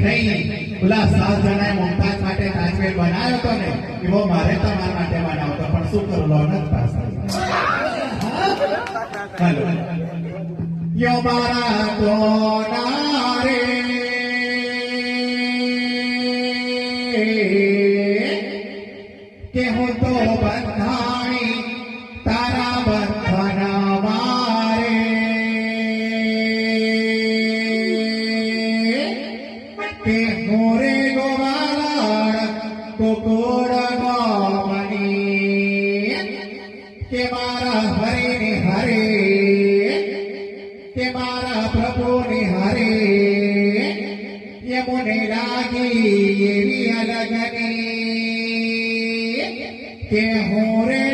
થઈ પેલા 7 જણાએ મુમતાઝ માટે તાજમહેલ બનાવ્યો હતો ને એવો મારે તમારા માટે બનાવતો, પણ શું કરું લોનત પાસ હેલો યો મારા કોના રે કે હું તો બંધાણી તારા બંધન મારે કે મોરે ગોવાળ કોકોડ ગોમની કે મારા હરે ને હરે કે મારા પ્રભુ ને હરે યમુને લાગી એવી અલગની કે હું રે